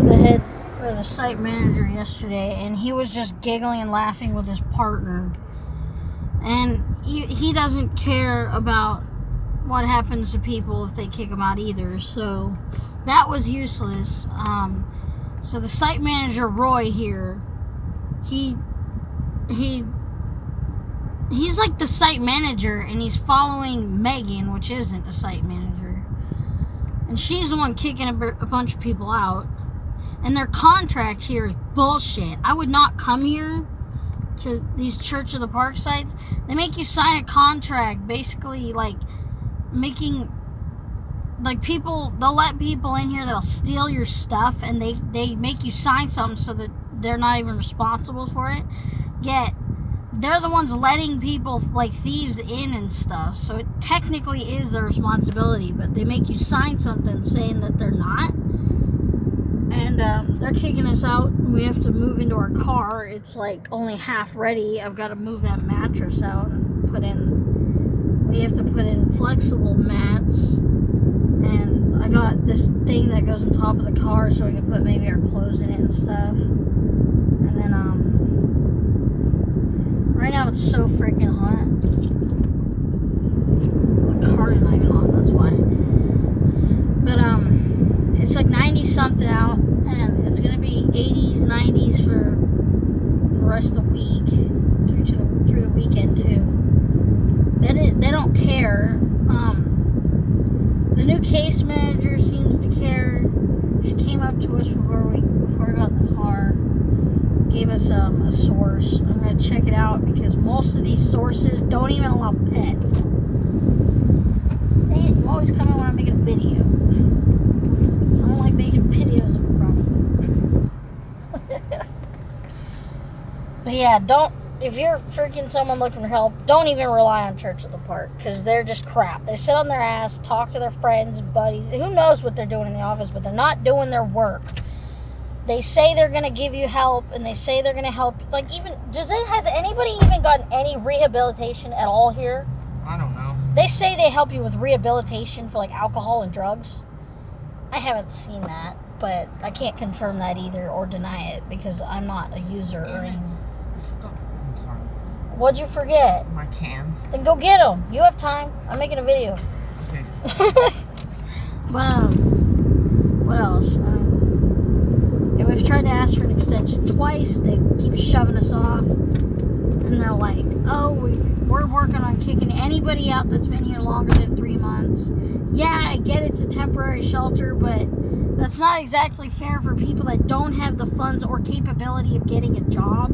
the head or the site manager yesterday, and he was just giggling and laughing with his partner. And he doesn't care about what happens to people if they kick him out either. So that was useless. So the site manager, Roy, here, he's like the site manager, and he's following Megan, which isn't a site manager. And she's the one kicking a bunch of people out. And their contract here is bullshit. I would not come here to these Church of the Park sites. They make you sign a contract, basically like making, like, people, they'll let people in here that'll steal your stuff, and they make you sign something so that they're not even responsible for it. Yet they're the ones letting people like thieves in and stuff, so it technically is their responsibility, but they make you sign something saying that they're not. And they're kicking us out. We have to move into our car. It's like only half ready. I've got to move that mattress out and we have to put in flexible mats. And I got this thing that goes on top of the car so we can put maybe our clothes in it and stuff. And then, right now it's so freaking hot. The car's not even on, that's why. But, it's like 90 something out, and it's gonna be 80s, 90s for the rest of the week, through the weekend too. They don't care. The new case manager seems to care. She came up to us before we got in the car, gave us a source. I'm gonna check it out because most of these sources don't even allow pets. Dang it, you always come in when I'm making a video. I don't like making videos of running. But yeah, if you're freaking someone looking for help, don't even rely on Church of the Park, because they're just crap. They sit on their ass, talk to their friends and buddies. Who knows what they're doing in the office, but they're not doing their work. They say they're going to give you help, and they say they're going to help. Like, has anybody even gotten any rehabilitation at all here? I don't know. They say they help you with rehabilitation for, like, alcohol and drugs. I haven't seen that, but I can't confirm that either or deny it because I'm not a user or anything. I'm sorry. What'd you forget? My cans. Then go get them. You have time. I'm making a video. Okay. But, what else? Yeah, we've tried to ask for an extension twice. They keep shoving us off. And they're like, oh, we're working on kicking anybody out that's been here longer than 3 months. Yeah, I get it's a temporary shelter, but that's not exactly fair for people that don't have the funds or capability of getting a job.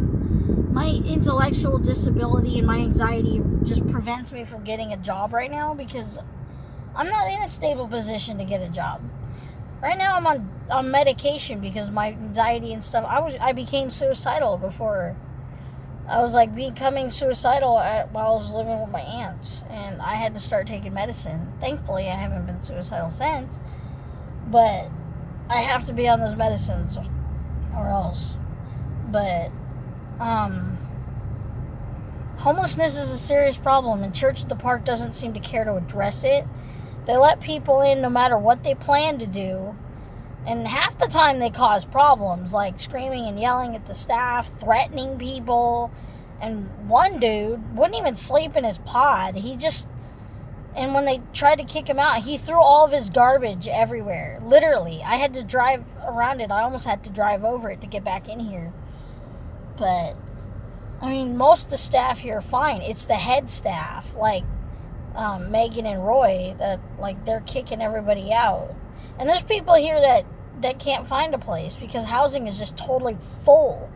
My intellectual disability and my anxiety just prevents me from getting a job right now because I'm not in a stable position to get a job. Right now I'm on medication because of my anxiety and stuff. I became suicidal before. I was like becoming suicidal while I was living with my aunts, and I had to start taking medicine. Thankfully, I haven't been suicidal since, but I have to be on those medicines or else. But homelessness is a serious problem, and Church of the Park doesn't seem to care to address it. They let people in no matter what they plan to do, and half the time they cause problems, like screaming and yelling at the staff, threatening people, and one dude wouldn't even sleep in his pod. And when they tried to kick him out, he threw all of his garbage everywhere. Literally, I had to drive around it. I almost had to drive over it to get back in here. But, I mean, most of the staff here are fine. It's the head staff, like Megan and Roy, that, like, they're kicking everybody out. And there's people here that can't find a place because housing is just totally full.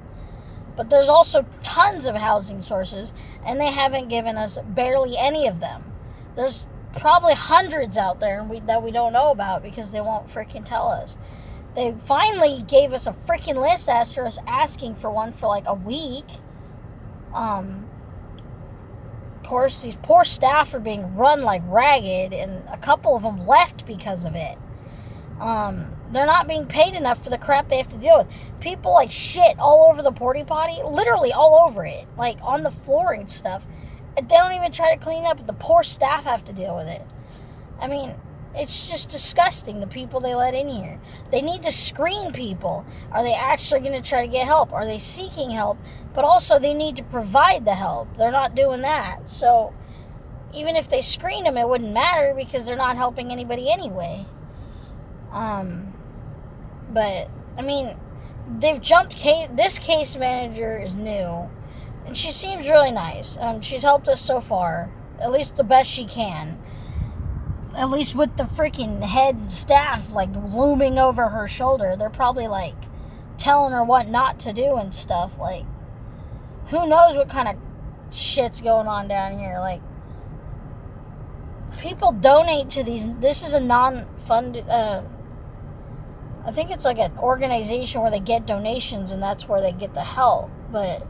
But there's also tons of housing sources, and they haven't given us barely any of them. There's probably hundreds out there that we don't know about because they won't freaking tell us. They finally gave us a freaking list after us asking for one for like a week. Of course, these poor staff are being run like ragged, and a couple of them left because of it. They're not being paid enough for the crap they have to deal with. People like shit all over the porta potty, literally all over it, like on the floor and stuff. They don't even try to clean up. The poor staff have to deal with it. I mean, it's just disgusting, the people they let in here. They need to screen people. Are they actually going to try to get help? Are they seeking help? But also, they need to provide the help. They're not doing that. So, even if they screened them, it wouldn't matter because they're not helping anybody anyway. But, I mean, they've jumped this case manager is new. And she seems really nice. She's helped us so far. At least the best she can. At least with the freaking head staff, like, looming over her shoulder. They're probably, like, telling her what not to do and stuff. Like, who knows what kind of shit's going on down here. Like, people donate to these. This is a non-funded, I think it's like an organization where they get donations and that's where they get the help. But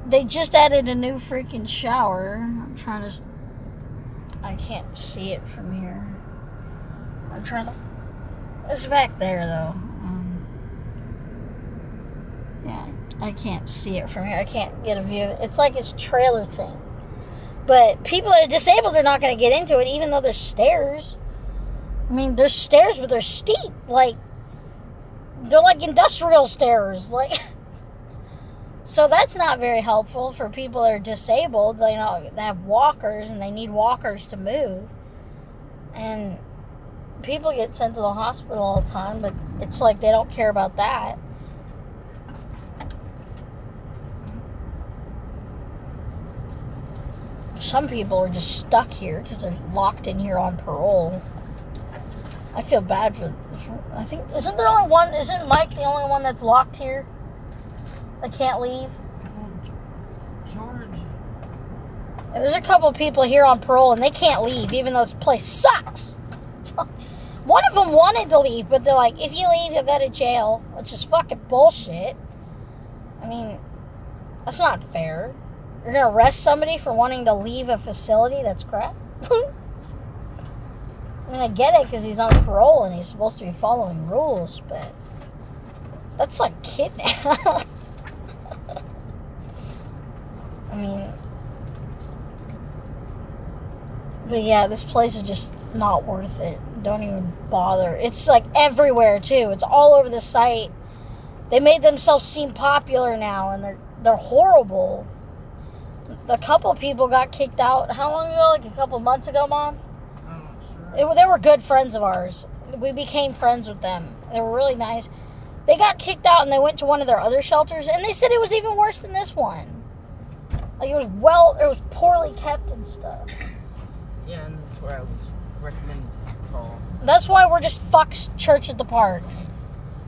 they just added a new freaking shower. I can't see it from here. It's back there though. Yeah, I can't see it from here. I can't get a view of it. It's like it's a trailer thing. But people that are disabled are not going to get into it, even though there's stairs. I mean, there's stairs, but they're steep. Like, they're like industrial stairs. Like, so that's not very helpful for people that are disabled. They have walkers, and they need walkers to move. And people get sent to the hospital all the time, but it's like they don't care about that. Some people are just stuck here because they're locked in here on parole. I feel bad for I think, isn't Mike the only one that's locked here? That can't leave? George. There's a couple people here on parole and they can't leave, even though this place sucks. One of them wanted to leave, but they're like, if you leave, you'll go to jail, which is fucking bullshit. I mean, that's not fair. You're going to arrest somebody for wanting to leave a facility? That's crap. I mean, I get it because he's on parole and he's supposed to be following rules, but that's like kidnapping. I mean, but yeah, this place is just not worth it. Don't even bother. It's like everywhere too. It's all over the site. They made themselves seem popular now, and they're horrible. A couple of people got kicked out. How long ago? Like a couple months ago, Mom? I'm not sure. They were good friends of ours. We became friends with them. They were really nice. They got kicked out and they went to one of their other shelters, and they said it was even worse than this one. Like, it was poorly kept and stuff. Yeah, and that's where I was recommending to call. That's why we're just fucks Church at the Park.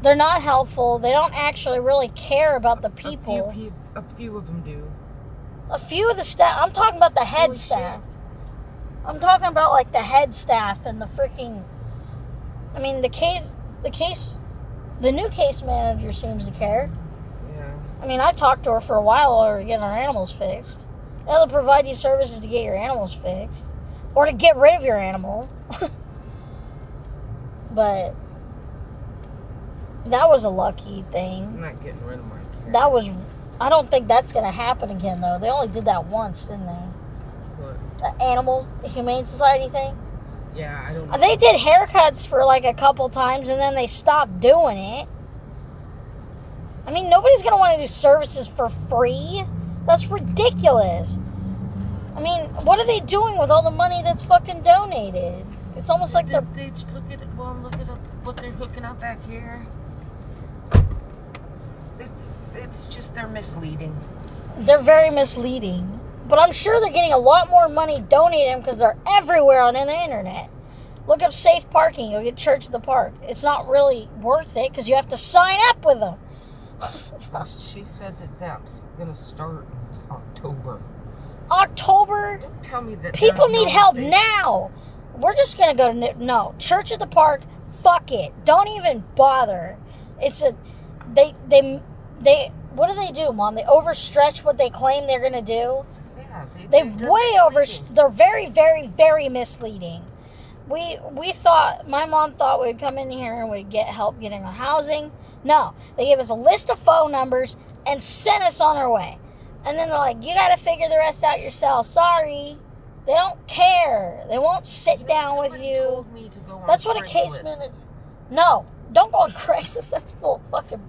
They're not helpful. They don't actually really care about the people. A few of them do. A few of the staff. I'm talking about the head staff. I'm talking about, like, the head staff and the freaking... I mean, the new case manager seems to care. Yeah. I mean, I talked to her for a while while we were getting our animals fixed. They'll provide you services to get your animals fixed. Or to get rid of your animal. But that was a lucky thing. I'm not getting rid of my cat. I don't think that's going to happen again, though. They only did that once, didn't they? What? The Animal Humane Society thing? Yeah, I don't know. They did haircuts for like a couple times, and then they stopped doing it. I mean, nobody's going to want to do services for free. That's ridiculous. I mean, what are they doing with all the money that's fucking donated? It's almost like they're... They look at what they're hooking up back here. It's just, they're misleading. They're very misleading. But I'm sure they're getting a lot more money donated because they're everywhere on the internet. Look up safe parking. You'll get Church of the Park. It's not really worth it because you have to sign up with them. She said that's going to start in October. October? Don't tell me that. People need help now. We're just going to go to... No. Church of the Park, fuck it. Don't even bother. It's a... They what do they do, Mom? They overstretch what they claim they're going to do. Yeah, They're way over. They're very, very, very misleading. We thought, my mom thought we'd come in here and we'd get help getting on housing. No, they gave us a list of phone numbers and sent us on our way. And then they're like, you got to figure the rest out yourself. Sorry. They don't care. They won't sit down with somebody you. Told me to go on That's what a case Craigslist. manager. No, don't go on Craigslist. That's full of fucking.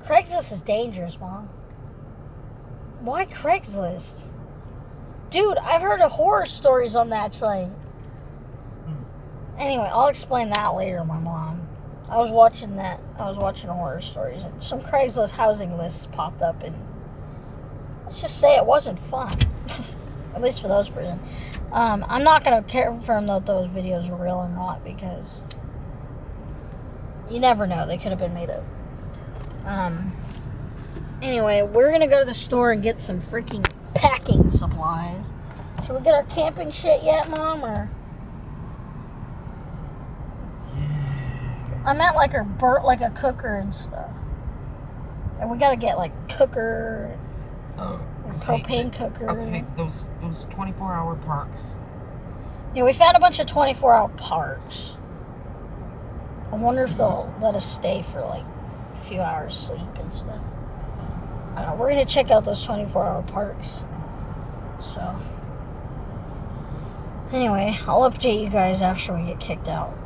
Craigslist is dangerous, Mom. Why Craigslist? Dude, I've heard of horror stories on that site. Anyway, I'll explain that later, my mom. I was watching horror stories, and some Craigslist housing lists popped up, and let's just say it wasn't fun. At least for those person. I'm not going to confirm that those videos were real or not, because you never know. They could have been made up. Anyway, we're going to go to the store and get some freaking packing supplies. Should we get our camping shit yet, Mom, or... I meant like a cooker and stuff. And we gotta get like cooker, and propane cooker. Okay, those 24-hour parks. Yeah, we found a bunch of 24-hour parks. I wonder if they'll let us stay for like a few hours sleep and stuff. I don't know. We're gonna check out those 24-hour parks. So, anyway, I'll update you guys after we get kicked out.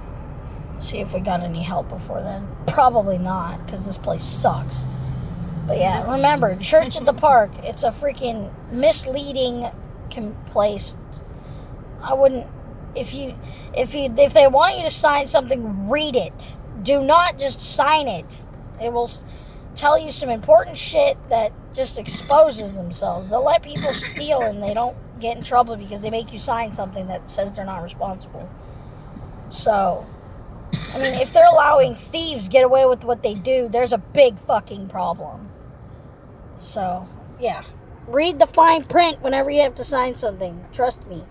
See if we got any help before then. Probably not, because this place sucks. But yeah, remember, church at the park. It's a freaking misleading place. I wouldn't. If they want you to sign something, read it. Do not just sign it. It will tell you some important shit that just exposes themselves. They'll let people steal and they don't get in trouble because they make you sign something that says they're not responsible. So, I mean, if they're allowing thieves get away with what they do, there's a big fucking problem. So, yeah. Read the fine print whenever you have to sign something. Trust me.